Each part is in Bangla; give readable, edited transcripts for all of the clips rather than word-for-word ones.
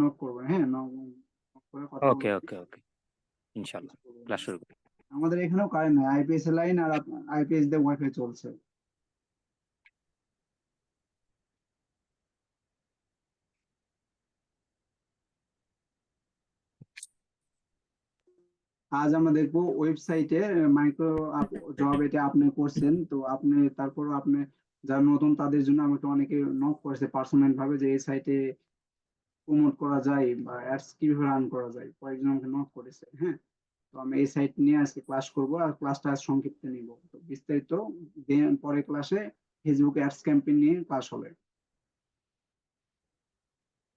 নক করবেন, হ্যাঁ, নক করে কথা ওকে, বলবেন। ওকে, ওকে, ইনশাল্লাহ কিছু করবেন না। ক্লাস শুরু করি। আমাদের এখানেও কারেন্ট নাই, আইপিএস এর লাইন আর আইপিএস দিয়ে ওয়াইফাই চলছে। আজ আমরা দেখবো ওয়েবসাইটে মাইক্রো জব, এটা আপনি করছেন তো আপনি, তারপরও আপনি যারা নতুন তাদের জন্য আমাকে অনেকে নক করেছে পার্সোনাল ভাবে যে এই সাইটে প্রমোট করা যায় বা অ্যাডস কিভাবে রান করা যায়, কয়েকজন আমাকে নক করেছে, হ্যাঁ। তো আমি এই সাইট নিয়ে আজকে ক্লাস করব, আর ক্লাসটা আজ সংক্ষিপ্ত নিব, তো বিস্তারিত পরে ক্লাসে ফেসবুক অ্যাডস ক্যাম্পেইন নিয়ে ক্লাস হবে।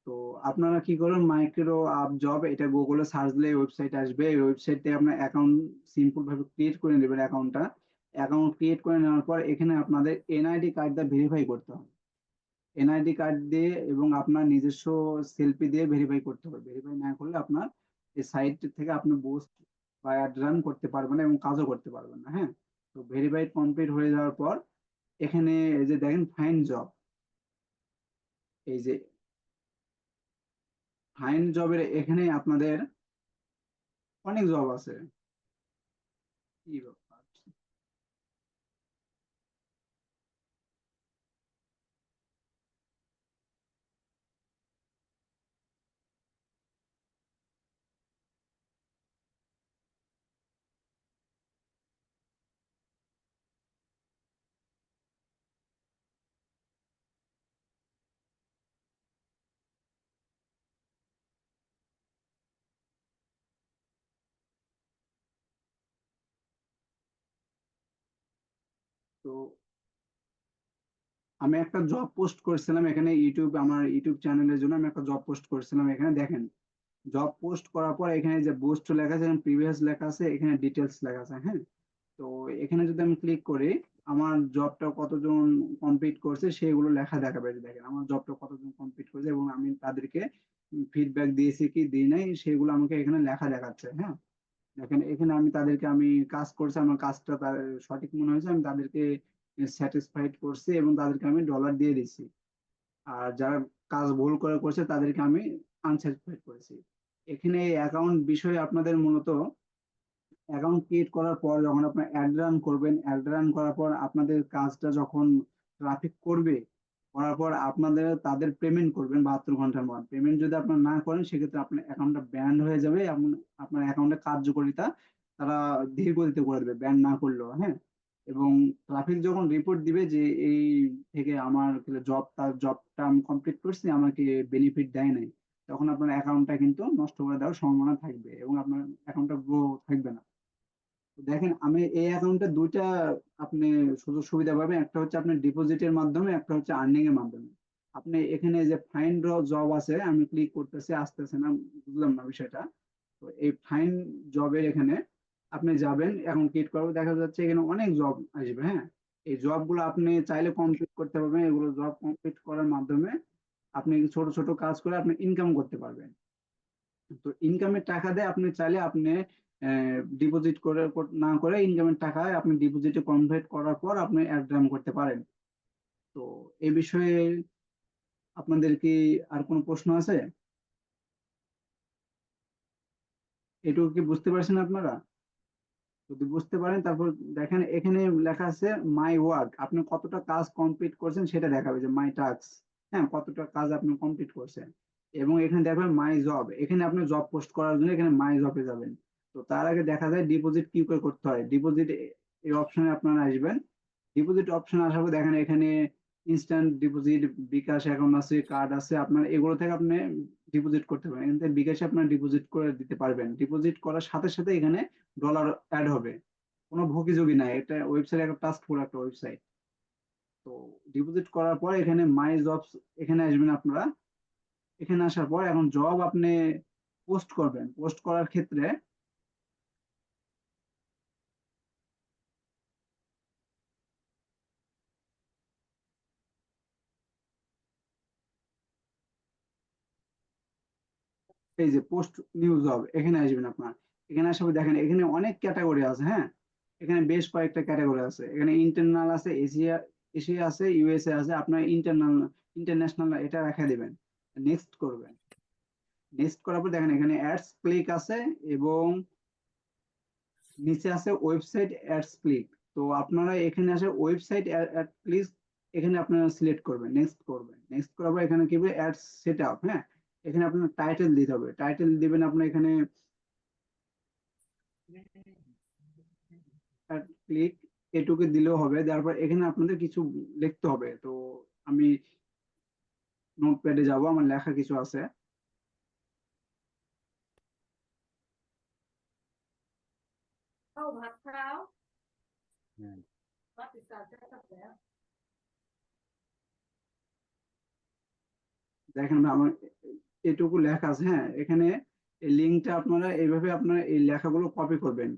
তো আপনারা কি করুন, মাইক্রো আপ জব এটা গুগলে সার্চ দিলে ওয়েবসাইট আসবে, এই ওয়েবসাইটে আপনার অ্যাকাউন্ট সিম্পল ভাবে ক্রিয়েট করে নেবেন। অ্যাকাউন্ট ক্রিয়েট করে নেওয়ার পর এখানে আপনাদের এনআইডি কার্ডটা ভেরিফাই করতে হবে। এনআইডি কার্ড দিয়ে এবং আপনার নিজস্ব সেলফি দিয়ে ভেরিফাই করতে হবে। ভেরিফাই না করলে আপনার এই সাইট থেকে আপনি বুস্ট বা অ্যাড রান করতে পারবেন না এবং কাজও করতে পারবেন না, হ্যাঁ। তো ভেরিফাইড কমপ্লিট হয়ে যাওয়ার পর এখানে এই যে দেখেন ফাইন জব, এই যে ফাইন জবের এখানে আপনাদের অনেক জব আছে। কি ব্যাপার? তো আমি একটা জব পোস্ট করেছিলাম এখানে ইউটিউব, আমার ইউটিউব চ্যানেলের জন্য আমি একটা জব পোস্ট করেছিলাম। এখানে দেখেন জব পোস্ট করার পর এখানে যে বুস্ট লেখা আছে, প্রিভিয়াস লেখা আছে, এখানে ডিটেলস লেখা আছে, হ্যাঁ। তো এখানে যদি আমি ক্লিক করি আমার জবটা কতজন কমপ্লিট করছে সেগুলো লেখা দেখাবে। যে দেখেন আমার জবটা কতজন কমপ্লিট করেছে এবং আমি তাদেরকে ফিডব্যাক দিয়েছি কি দিই নাই সেগুলো আমাকে এখানে লেখা দেখাচ্ছে, হ্যাঁ। দেখেন এখানে আমি কাজ করছি, আমার কাজটা তার সঠিক মনে হয়েছে, আমি তাদেরকে স্যাটিসফাইড করছি এবং তাদেরকে আমি ডলার দিয়ে দিচ্ছি। আর যারা কাজ ভুল করে করছে তাদেরকে আমি আনস্যাটিসফাইড করেছি। এখানে অ্যাকাউন্ট বিষয়ে আপনাদের মূলত অ্যাকাউন্ট ক্রিয়েট করার পর যখন আপনার অ্যাড রান করবেন, অ্যাড রান করার পর আপনাদের কাজটা যখন ট্রাফিক করবে, করার পর আপনাদের তাদের পেমেন্ট করবেন 72 ঘন্টার মধ্যে। পেমেন্ট যদি আপনার না করেন সেক্ষেত্রে আপনার অ্যাকাউন্টটা ব্যান হয়ে যাবে এবং আপনার অ্যাকাউন্টের কার্যকারিতা তারা ধীর গতিতে করে দেবে, ব্যান না করলেও, হ্যাঁ। এবং ট্রাফিক যখন রিপোর্ট দিবে যে এই থেকে আমার তার জবটা আমি কমপ্লিট করছি, আমাকে বেনিফিট দেয় নাই, তখন আপনার অ্যাকাউন্টটা কিন্তু নষ্ট করে দেওয়ার সম্ভাবনা থাকবে এবং আপনার অ্যাকাউন্টটা গ্রো থাকবে না। দেখেন আমি এই অ্যাকাউন্টে দুইটা আপনি সুযোগ সুবিধা পাবেন, একটা হচ্ছে আপনার ডিপোজিটের মাধ্যমে, একটা হচ্ছে আর্নিং এর মাধ্যমে। আপনি এখানে যে ফাইন্ড জব আছে, আমি ক্লিক করতেছি, আসতেছে না, বুঝলাম না বিষয়টা। তো এই ফাইন্ড জবের এখানে আপনি যাবেন, এখন ক্লিক করবো, দেখা যাচ্ছে এখানে অনেক জব আসবে, হ্যাঁ। এই জব গুলো আপনি চাইলে কমপ্লিট করতে পারবেন, এগুলো জব কমপ্লিট করার মাধ্যমে আপনি ছোট ছোট কাজ করে আপনি ইনকাম করতে পারবেন। তো ইনকামের টাকা দিয়ে আপনি চাইলে আপনি ডিপোজিট না করে ইনকামের টাকায় আপনি ডিপোজিটে কনভার্ট করার পর আপনি অ্যাড রান করতে পারেন। তো এই বিষয়ে আপনাদের কি আর কোনো প্রশ্ন আছে? এটুকু কি বুঝতে পারছেন আপনারা? যদি বুঝতে পারেন তারপর দেখেন এখানে লেখা আছে মাই ওয়ার্ক, আপনি কতটা কাজ কমপ্লিট করছেন সেটা দেখাবে, যে মাই টাস্ক, হ্যাঁ, কতটা কাজ আপনি কমপ্লিট করছেন। এবং এখানে দেখবেন মাই জব, এখানে আপনি জব পোস্ট করার জন্য এখানে মাই জবে যাবেন। তো তার আগে দেখা যায় ডিপোজিট কি করে করতে হয়, ডিপোজিট এই অপশনে আপনারা আসবেন। ডিপোজিট অপশন আসার পর দেখেন এখানে ইনস্ট্যান্ট ডিপোজিট, বিকাশ অ্যাকাউন্ট আছে, কার্ড আছে, আপনার এগুলো থেকে আপনি ডিপোজিট করতে পারেন। এখান থেকে বিকাশে আপনার ডিপোজিট করে দিতে পারবেন। ডিপোজিট করার সাথে সাথে এখানে ডলার অ্যাড হবে, কোনো ভোগীযোগী নাই, এটা ওয়েবসাইট একটা ট্রাস্টফুল একটা ওয়েবসাইট। তো ডিপোজিট করার পর এখানে মাই জবস, এখানে আসবেন আপনারা। এখানে আসার পর এখন জব আপনি পোস্ট করবেন, পোস্ট করার ক্ষেত্রে এই যে পোস্ট নিউ জব, এখানে আসবেন আপনার। এখানে আসার পর দেখেন এখানে অনেক ক্যাটাগরি আছে, হ্যাঁ। এখানে বেশ কয়েকটা ক্যাটাগরি আছে, এখানে ইন্টারনাল আছে, এশিয়া এশিয়া আছে, ইউএসএ আছে, আপনার ইন্টারনাল ইন্টারন্যাশনাল এটা রেখে দিবেন, নেক্সট করবেন। নেক্সট করার পর দেখেন এখানে অ্যাডস ক্লিক আছে এবং নিচে আছে ওয়েবসাইট অ্যাডস ক্লিক। তো আপনারা এখানে আসে ওয়েবসাইট অ্যাড ক্লিক, এখানে আপনারা সিলেক্ট করবেন, নেক্সট করবেন। নেক্সট করার পর এখানে কি হবে অ্যাডস সেটআপ। হ্যাঁ, এখানে আপনার টাইটেল দিতে হবে, টাইটেল দিবেন আপনার এখানে অ্যাড ক্লিক, এটুকু দিলেও হবে। তারপর এখানে আপনাদের কিছু লিখতে হবে। তো আমি নোটপ্যাডে যাব, আমার লেখা কিছু আছে। দেখেন ভাই, আমার এটুকু লেখা আছে। হ্যাঁ, এখানে এই লিঙ্কটা আপনারা এইভাবে আপনারা এই লেখাগুলো কপি করবেন।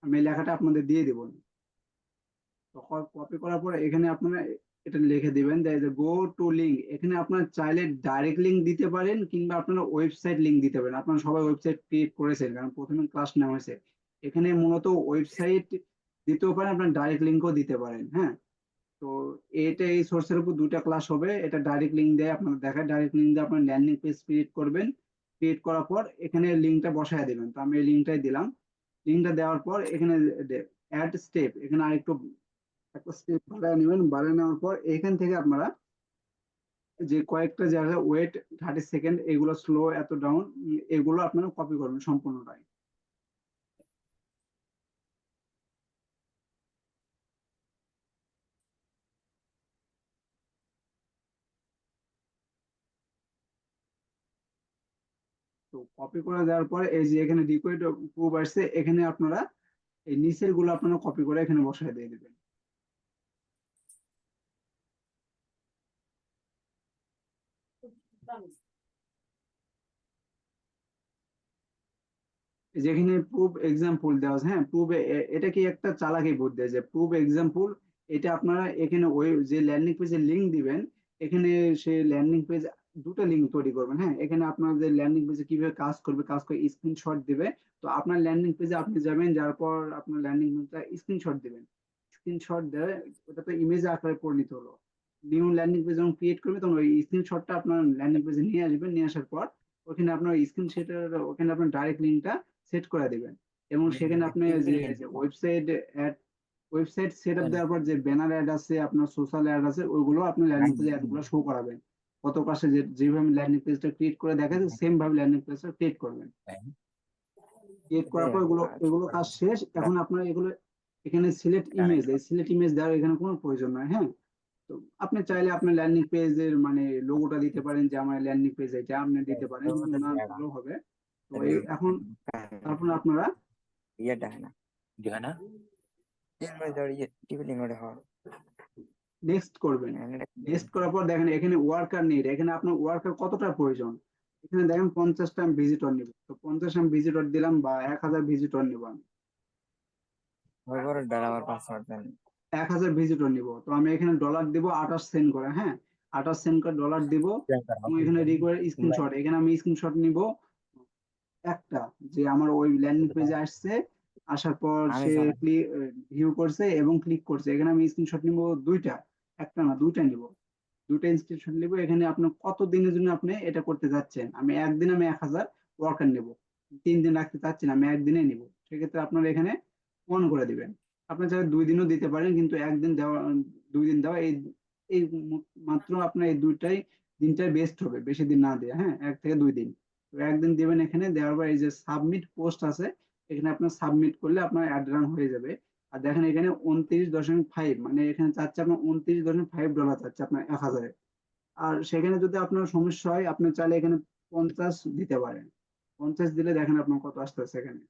আমি এই লেখাটা আপনাদের দিয়ে দেবো। তো কপি করার পরে এখানে আপনারা এটা লিখে দিবেন যে গো টু লিঙ্ক। এখানে আপনারা চাইলে ডাইরেক্ট লিঙ্ক দিতে পারেন কিংবা আপনারা ওয়েবসাইট লিঙ্ক দিতে পারেন। আপনারা সবাই ওয়েবসাইট ক্রিয়েট করেছেন কারণ প্রথমে ক্লাস নেওয়া হয়েছে। এখানে মূলত ওয়েবসাইট দিতেও পারেন, আপনারা ডাইরেক্ট লিঙ্কও দিতে পারেন। হ্যাঁ, তো এটা এই সোর্সের উপর দুইটা ক্লাস হবে। এটা ডাইরেক্ট লিঙ্ক দেয়, আপনারা দেখায় ডাইরেক্ট লিঙ্ক দিয়ে আপনার ল্যান্ডিং পেজ ক্রিয়েট করবেন। ক্রিয়েট করার পর এখানে লিঙ্কটা বসায় দিবেন। তো আমি এই লিঙ্কটাই দিলাম। লিঙ্কটা দেওয়ার পর এখানে অ্যাড স্টেপ, এখানে আরেকটু একটা স্টেপ বাড়ায় নেবেন। বাড়ায় নেওয়ার পর এখান থেকে আপনারা যে কয়েকটা জায়গায় ওয়েট 30 সেকেন্ড, এগুলো স্লো, এত ডাউন, এগুলো আপনারা কপি করবেন সম্পূর্ণটাই। তো কপি করে দেওয়ার পরে এই যে এখানে রিকোয়েস্ট প্রুফ আসছে, এখানে আপনারা এই নিচের গুলো আপনারা কপি করে এখানে বসায় দিয়ে দিবেন। যেখানে প্রুফ এক্সাম্পল দেওয়া আছে, হ্যাঁ প্রুফ, এটা কি একটা চালাকি বুদ্ধি যে প্রুফ এক্সাম্পল। এটা আপনারা এখানে ওই যে ল্যান্ডিং পেজে লিংক দিবেন, এখানে সেই ল্যান্ডিং পেজ দুটো লিংক তৈরি করবেন। হ্যাঁ, এখানে আপনাদের ল্যান্ডিং পেজে কিভাবে কাজ করবে, কাজ করে স্ক্রিনশট দিবে। তো আপনার ল্যান্ডিং পেজে আপনি যাবেন, যার পর আপনার ল্যান্ডিং পেজটা স্ক্রিনশট দিবেন। স্ক্রিনশট দেয় ওটা তো ইমেজ আকারে পরিণত হলো। নিউ ল্যান্ডিং পেজ যখন ক্রিয়েট করবে তখন ওই স্ক্রিনশটটা আপনার ল্যান্ডিং পেজে নিয়ে আসবেন। নিয়ে আসার পর ওখানে আপনার স্ক্রিন সেটার ওখানে আপনার ডাইরেক্ট লিঙ্কটা সেট করে দিবেন। এবং সেখানে আপনি যে website add, website set up দেওয়ার পর যে ব্যানার অ্যাড আছে, আপনার সোশ্যাল অ্যাড আছে, ওইগুলো আপনি ল্যান্ডিং পেজে অ্যাডগুলো শো করাবেন। কত পাশে যেভাবে ল্যান্ডিং পেজটা ক্রিয়েট করে দেখাচ্ছে সেম ভাবে ল্যান্ডিং পেজটা ক্রিয়েট করবেন। ক্রিয়েট করার পর এগুলো এগুলো কাজ শেষ। এখন আপনারা এগুলো এখানে সিলেক্ট ইমেজ, এই সিলেক্ট ইমেজ দেওয়ার এখানে কোনো প্রয়োজন নয়। হ্যাঁ, তো আপনি চাইলে আপনার ল্যান্ডিং পেজের মানে লোগোটা দিতে পারেন যে আমার ল্যান্ডিং পেজ এটা আপনি দিতে পারেন, কিন্তু না দিলেও হবে। তো এই এখন তারপর আপনারা নেক্সট করবেন। নেক্সট করার পর দেখেন এখানে ওয়ার্কার নিড, এখানে আপনার ওয়ার্কার কতটা প্রয়োজন। এখানে দেখেন 50টা আমি ভিজিটর নিব, তো 50 আমি ভিজিটর দিলাম বা 1000 ভিজিটর নিব। আমি 1000 ভিজিটর নিব, তো আমি এখানে ডলার দিব 28 সেন্ট করে। হ্যাঁ, 28 সেন্ট করে ডলার দিব। এবং এখানে রিকোয়ার স্ক্রিনশট, এখানে আমি স্ক্রিনশট নিব একটা, যে আমার ওই ল্যান্ডিং পেজে আসছে, আসার পর সে ভিউ করছে এবং ক্লিক করছে। এখানে আমি স্ক্রিনশট নিব দুইটা, একটা না দুইটা নিব। দুইটা স্ক্রিনশট নিব। এখানে আপনি কত দিনের জন্য আপনি এটা করতে যাচ্ছেন। আমি একদিন আমি 1000 ওয়ার্কার নেব, 3 দিন রাখতে চাচ্ছি না, আমি একদিনে নিব। সেক্ষেত্রে আপনারা এখানে অন করে দিবেন। আপনি চাইলে 2 দিনও দিতে পারেন, কিন্তু একদিন দেওয়া, 2 দিন দেওয়া, এই এই মাত্র আপনার এই দুইটাই দিনটাই বেস্ট হবে, বেশি দিন না দেয়া। হ্যাঁ, 1 থেকে 2 দিন। তো একদিন দিবেন। এখানে দেওয়ার পর এই যে সাবমিট পোস্ট আছে, এখানে আপনার সাবমিট করলে আপনার অ্যাড রান হয়ে যাবে। আর দেখেন এখানে 29.5, মানে এখানে চাচ্ছে আপনার $29.5 চাচ্ছে আপনার 1000-এ। আর সেখানে যদি আপনার সমস্যা হয় আপনি চাইলে এখানে 50 দিতে পারেন। 50 দিলে দেখেন আপনার কত আসতেছে এখানে,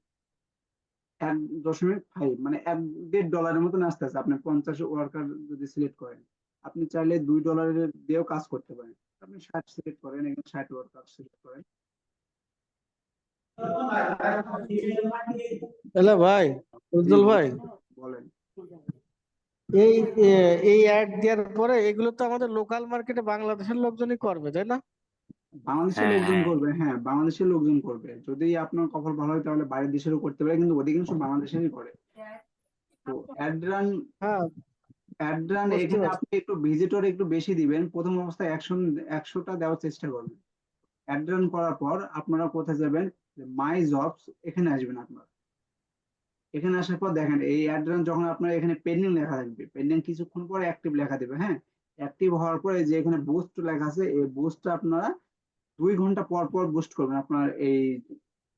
1.5, মানে $1.5 মতন আসতেছে। আপনি 50 ওয়ার্কার যদি সিলেক্ট করেন, আপনি চাইলে $2 দিয়েও কাজ করতে পারেন। আপনি 60 সিলেক্ট করেন, এখানে 60 ওয়ার্কার সিলেক্ট করেন। হ্যালো ভাই, জি উজ্জ্বল ভাই, বলেন। এই এই অ্যাড দেওয়ার পরে এগুলো তো আমাদের লোকাল মার্কেটে বাংলাদেশের লোকজনই করবে, তাই না? বাংলাদেশের লোকজন করবে, হ্যাঁ বাংলাদেশের লোকজন করবে। যদি আপনার কপাল ভালো হয় তাহলে বাইরের দেশেরও করতে পারে, কিন্তু অধিকাংশ বাংলাদেশেরই করে। তো অ্যাড রান, হ্যাঁ, বুঝতে এখানে পারছি। আপনি একটু ভিজিটর একটু বেশি দিবেন। প্রথম অবস্থায় 100টা দেওয়ার চেষ্টা করবেন। অ্যাড রান করার পর আপনারা কোথায় যাবেন, মাই জবস এখানে আসবেন আপনারা। এখানে আসার পর দেখেন এই অ্যাড রান যখন আপনার এখানে পেন্ডিং লেখা থাকবে, পেন্ডিং কিছুক্ষণ পরে অ্যাক্টিভ লেখা দেবে, হ্যাঁ। অ্যাক্টিভ হওয়ার পরে যে এখানে বুস্ট লেখা আছে, এই বুস্টটা আপনারা 2 ঘন্টা পর পর বুস্ট করবেন। আপনার এই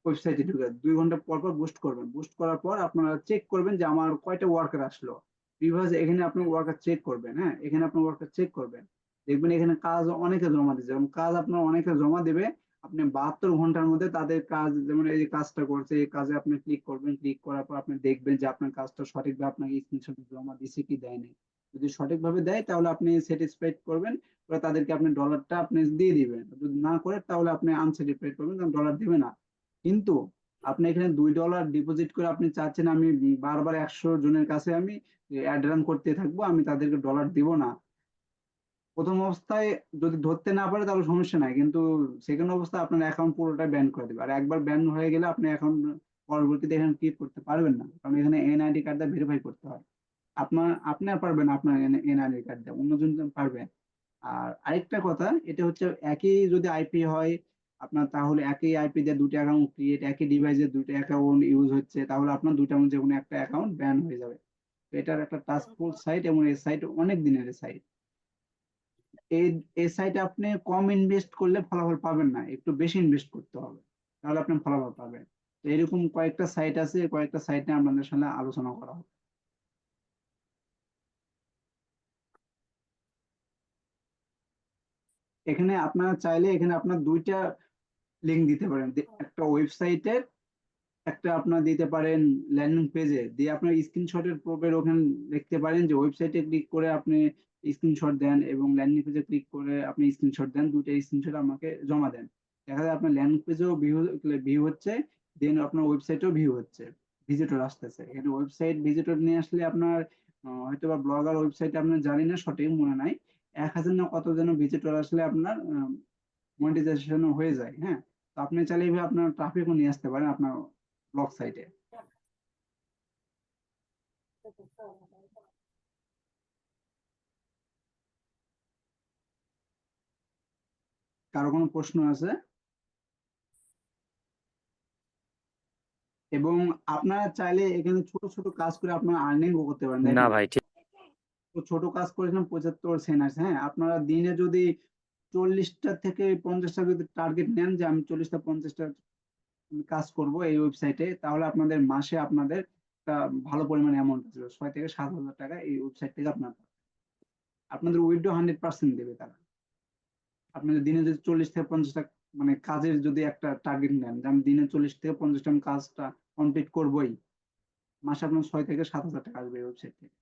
ওয়েবসাইটে ঢুকে 2 ঘন্টা পর পর বুস্ট করবেন। বুস্ট করার পর আপনারা চেক করবেন যে আমার কয়টা ওয়ার্কার আসলো। বিভাজ এখানে আপনি ওয়ার্কার চেক করবেন, হ্যাঁ, এখানে আপনি ওয়ার্কার চেক করবেন। দেখবেন এখানে কাজ অনেকে জমা দিচ্ছে, এবং কাজ আপনার অনেকে জমা দেবে। আপনি 72 ঘন্টার মধ্যে তাদের কাজ, যেমন এই যে কাজটা করছে, এই কাজে আপনি ক্লিক করবেন। ক্লিক করার পর আপনি দেখবেন যে আপনার কাজটা সঠিকভাবে আপনাকে স্ক্রিনশট জমা দিছে কি দেয়নি। যদি সঠিকভাবে দেয় তাহলে আপনি স্যাটিসফাইড করবেন, ওরা তাদেরকে আপনি ডলারটা আপনি দিয়ে দিবেন। যদি না করে তাহলে আপনি আনস্যাটিসফাইড করবেন, কারণ ডলার দিবে না। কিন্তু আপনি এখানে $2 ডিপোজিট করে আপনি চাচ্ছেন আমি বারবার 100 জনের কাছে আমি অ্যাড রান করতে থাকবো, আমি তাদেরকে ডলার দিব না। প্রথম অবস্থায় যদি ধরতে না পারে তাহলে সমস্যা নাই, কিন্তু সেকেন্ড অবস্থায় আপনার অ্যাকাউন্ট পুরোটা ব্যান করে দেবে। আর একবার ব্যান হয়ে গেলে আপনি অ্যাকাউন্ট পরবর্তীতে এখানে ক্রিয়েট করতে পারবেন না, কারণ এখানে এনআইডি কার্ডটা ভেরিফাই করতে হয়। আপনার পারবেন, আপনার এনআইডি কার্ড দিয়ে অন্যজন পারবে। আর আরেকটা কথা, এটা হচ্ছে একই যদি আইপি হয় আপনার, তাহলে একই আইপি দিয়ে দুটো অ্যাকাউন্ট ক্রিয়েট, একই ডিভাইসে দুটো অ্যাকাউন্ট ইউজ হচ্ছে, তাহলে আপনার দুটার মধ্যে যে কোনো একটা অ্যাকাউন্ট ব্যান হয়ে যাবে। তো এটার একটা টাস্কফোর্স সাইট, এবং এই সাইট অনেক দিনের সাইট। এই এই সাইটে আপনি কম ইনভেস্ট করলে ফলাফল পাবেন না, একটু বেশি ইনভেস্ট করতে হবে, তাহলে আপনি ফলাফল পাবেন। তো এরকম কয়েকটা সাইট আছে, কয়েকটা সাইট নিয়ে আপনাদের সাথে আলোচনা করা হবে। এখানে আপনারা চাইলে এখানে আপনার দুইটা লিঙ্ক দিতে পারেন, একটা ওয়েবসাইটের, একটা আপনার দিতে পারেন ল্যান্ডিং পেজে দিয়ে আপনার স্ক্রিনশটের প্রপের ওখানে লিখতে পারেন যে ওয়েবসাইটে ক্লিক করে আপনি স্ক্রিনশট দেন, এবং ল্যান্ডিং পেজে ক্লিক করে আপনি স্ক্রিনশট দেন, দুটো স্ক্রিনশট আমাকে জমা দেন। দেখা যায় আপনার ল্যান্ডিং পেজেও ভিউ ভিউ হচ্ছে, দেন আপনার ওয়েবসাইটেও ভিউ হচ্ছে, ভিজিটর আসতেছে। এখানে ওয়েবসাইট ভিজিটর নিয়ে আসলে আপনার হয়তো বা ব্লগার ওয়েবসাইটে আপনার জানি না, সঠিক মনে নাই, 1,000 না কত যেন ভিজিটর আসলে আপনার মনিটাইজেশন হয়ে যায়, হ্যাঁ। তো আপনি চাইলে এইভাবে আপনার ট্রাফিকও নিয়ে আসতে পারেন আপনার ব্লগ সাইটে। কারো কোনো প্রশ্ন আছে? এবং আপনারা চাইলে এখানে ছোট ছোট কাজ করে আপনারা আর্নিং করতে পারেন। না দেখেন, ভাই, ঠিক। তো ছোট কাজ করেছিলাম 75 সেন্ট আছে, হ্যাঁ। আপনারা দিনে যদি 40টা থেকে 50টা যদি টার্গেট নেন যে আমি 40টা 50টা কাজ করব এই ওয়েবসাইটে, তাহলে আপনাদের মাসে আপনাদের একটা ভালো পরিমাণে অ্যামাউন্ট আসবে, 6 থেকে 7 হাজার টাকা এই ওয়েবসাইট থেকে আপনাদের উইথড্র 100% দেবে তারা। আপনি যদি দিনে যদি 40 থেকে 50টা মানে কাজের যদি একটা টার্গেট নেন যে আমি দিনে 40 থেকে 50টা আমি কাজটা কমপ্লিট করবোই, মাসে আপনার 6 থেকে 7 হাজার টাকা আসবে এই ওয়েবসাইট থেকে।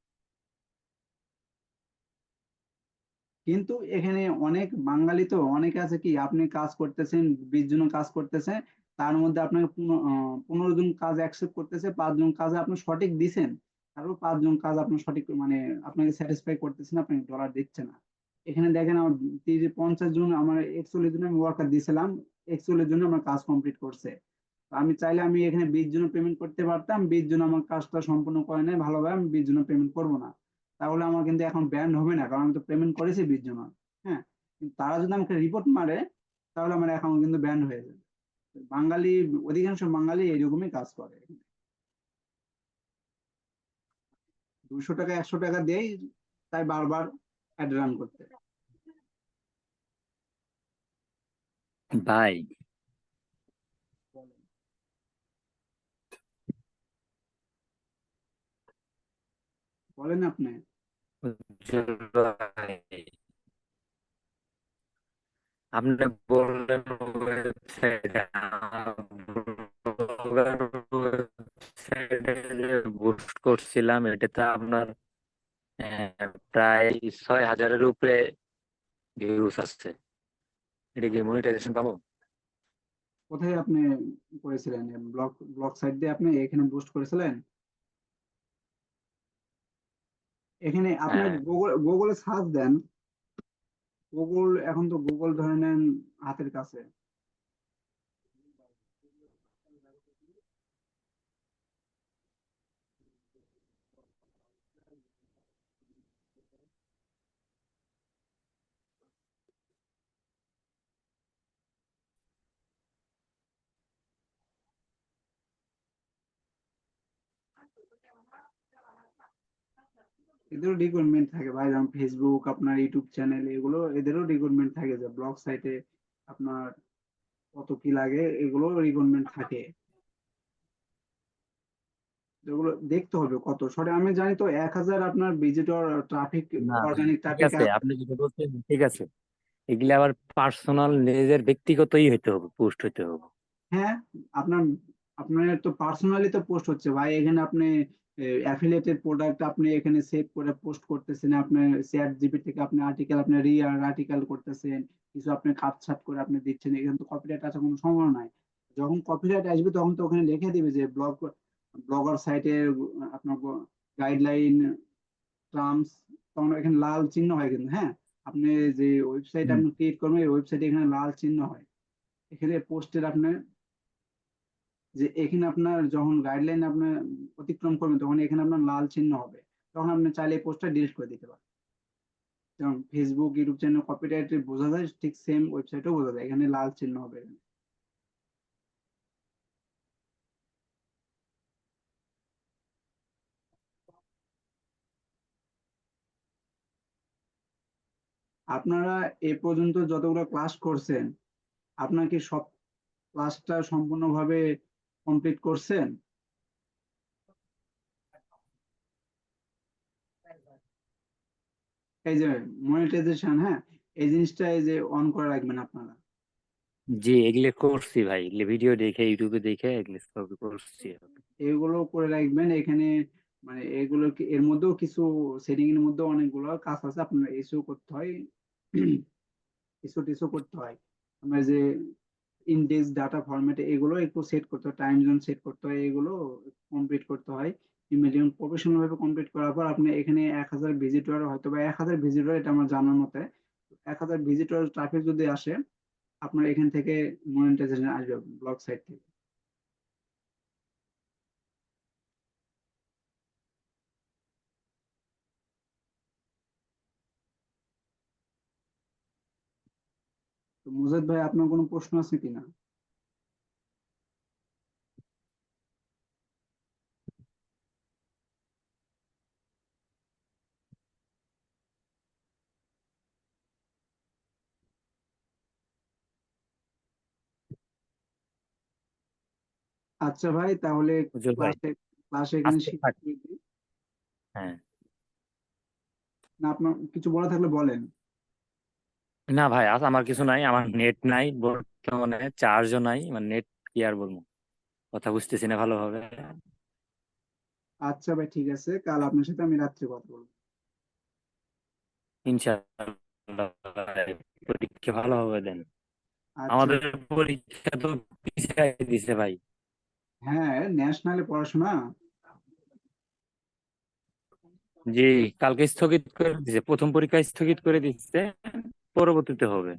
কিন্তু এখানে অনেক বাঙালি তো অনেকে আছে কি, আপনি কাজ করতেছেন, 20 জন কাজ করতেছে, তার মধ্যে আপনাকে 15 জন কাজ অ্যাকসেপ্ট করতেছে, 5 জন কাজে আপনি সঠিক দিছেন, তারপর 5 জন কাজ আপনার সঠিক মানে আপনাকে স্যাটিসফাই করতেছেন, আপনাকে ডলার দিচ্ছে না। এখানে দেখেন আমার 50 জন, আমার 41 জন আমি ওয়ার্কার দিয়েছিলাম, 41 জন আমার কাজ কমপ্লিট করছে। তো আমি চাইলে আমি এখানে 20 জন পেমেন্ট করতে পারতাম, 20 জন আমার কাজটা সম্পূর্ণ করে নেয় ভালোভাবে, আমি 20 জন পেমেন্ট করবো না, তাহলে আমার কিন্তু এখন ব্যান হবে না, কারণ আমি তো পেমেন্ট করেছি 20 জন। হ্যাঁ, কিন্তু তারা যদি আমাকে রিপোর্ট মারে তাহলে আমার অ্যাকাউন্ট কিন্তু ব্যান হয়ে যাবে। বাঙালি, অধিকাংশ বাঙালি এরকমই কাজ করে। 200 টাকা 100 টাকা দেয়, তাই বারবার অ্যাড রান করতে। ভাই, বলেন, বলেন আপনি। উজ্জ্বল ভাই, আপনি বললেন ওয়েবসাইটে, বুস্ট করছিলাম, এটাতে আপনার প্রায় 6,000-এর উপরে ভিউজ আসছে। এটা কি মনিটাইজেশন পাবো? কোথায় আপনি করেছিলেন ব্লগ, ব্লগ সাইট দিয়ে আপনি এখানে বুস্ট করেছিলেন? এখানে আপনি হ্যাঁ। গুগলে সার্চ দেন। গুগল, এখন তো গুগল ধরে নেন হাতের কাছে। এদেরও রিকোয়ারমেন্ট থাকে ভাই, যেমন ফেসবুক, আপনার ইউটিউব চ্যানেল, এগুলো এদেরও রিকোয়ারমেন্ট থাকে যে ব্লগ সাইটে আপনার কত কি লাগে, এগুলো রিকোয়ারমেন্ট থাকে। এগুলো দেখতে হবে কত শর্টে। আমি জানি তো 1,000 আপনার ভিজিটর, ট্রাফিক, না ভাই, অর্গানিক ঠিক ট্রাফিক। আছে, আপনি যেটা বলছেন ঠিক আছে, এগুলা আবার পার্সোনাল নিজের ব্যক্তিগতই হইতে হবে, পোস্ট হইতে হবে। হ্যাঁ, আপনার আপনার তো পার্সোনালি তো পোস্ট হচ্ছে ভাই, এখানে আপনি অ্যাফিলিয়েটেড প্রোডাক্ট আপনি এখানে সেভ করে পোস্ট করতেছেন, আপনার চ্যাট জিপি থেকে আপনি আর্টিকেল, আপনি আর্টিকেল করতেছেন, কিছু আপনি কাটছাট করে আপনি দিচ্ছেন, এখানে তো কপিরাইট আসার কোনো সম্ভাবনা নাই। যখন কপিরাইট আসবে তখন তো ওখানে লিখে দিবে যে ব্লগার সাইটের আপনার গাইডলাইন, টার্মস, তখন এখানে লাল চিহ্ন হয় কিন্তু, হ্যাঁ, আপনি যে ওয়েবসাইট হুম। আপনি ক্রিয়েট করবেন এই ওয়েবসাইটে এখানে লাল চিহ্ন হয়, এখানে পোস্টের আপনার যে এখানে আপনার যখন গাইডলাইন আপনি অতিক্রম করবেন তখন এখানে আপনার লাল চিহ্ন হবে, তখন আপনি চাইলে এই পোস্টটা ডিলিট করে দিতে পারেন। যেমন ফেসবুক, ইউটিউব চ্যানেল কপিরাইট বোঝা যায়, ঠিক সেম ওয়েবসাইটেও বোঝা যায়, এখানে লাল চিহ্ন হবে। আপনারা এ পর্যন্ত যতগুলো ক্লাস করছেন, আপনার কি সব ক্লাসটা সম্পূর্ণভাবে কমপ্লিট করছেন? এই যে মনিটাইজেশন, হ্যাঁ, এই জিনিসটা এই যে অন করে রাখবেন আপনারা। জি, এগুলো করছি ভাই, এগুলো ভিডিও দেখে ইউটিউবে দেখে এগুলো সব করছি। এগুলো করে রাখবেন এখানে, মানে এগুলো এর মধ্যেও কিছু সেটিং এর মধ্যে অনেকগুলো কাজ আছে, আপনার এসিও করতে হয়, এসও টেসও করতে হয়। আমরা যে ইন্ডেক্স, ডাটা ফরম্যাট, এগুলো একটু সেট করতে হয়, টাইম জোন সেট করতে হয়, এগুলো কমপ্লিট করতে হয়। ইমিডিয়েট প্রফেশনাল ভাবে কমপ্লিট করার পর আপনি এখানে 1,000 ভিজিটর, হয়তো বা 1,000 ভিজিটর, এটা আমার জানার মতে 1,000 ভিজিটর ট্রাফিক যদি আসে, আপনার এখান থেকে মনিটাইজেশন আসবে ব্লগ সাইট থেকে। তো মুজাদ ভাই, আপনার কোনো প্রশ্ন আছে কিনা? আচ্ছা ভাই, তাহলে বুঝল ভাই, ক্লাসে ক্লাসে এখানে আজকে শেষ থাক। করে দিই। হ্যাঁ, না, আপনার কিছু বলা থাকলে বলেন। না ভাই, আজ আমার কিছু নাই, আমার নেট নাই বর্তমানে, চার্জও নাই, আমার নেট কি আর বলবো, কথা বুঝতেছি না ভালোভাবে। আচ্ছা ভাই, ঠিক আছে, কাল আপনার সাথে আমি রাত্রে কথা বলবো। ইনশাআল্লাহ ভাই, পরীক্ষা ভালোভাবে দেন। আচ্ছা। আমাদের পরীক্ষা তো পিছাই দিছে ভাই। হ্যাঁ, ন্যাশনালে পড়াশোনা। জি, কালকে স্থগিত করে দিছে, প্রথম পরীক্ষা স্থগিত করে দিচ্ছে, পরবর্তীতে হবে।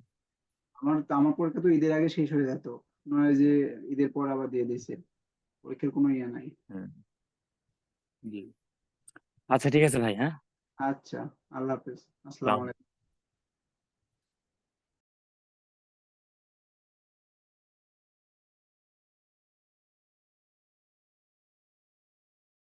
আমার পরীক্ষা তো ঈদের আগে শেষ হয়ে যেত, নয় যে ঈদের পর আবার দিয়ে দিছে, পরীক্ষার কোনো ইয়ে নাই। হুম, জি। আচ্ছা ঠিক আছে ভাই, হ্যাঁ। আচ্ছা, আল্লাহ হাফেজ, আসসালামু সালাম। আলাইকুম।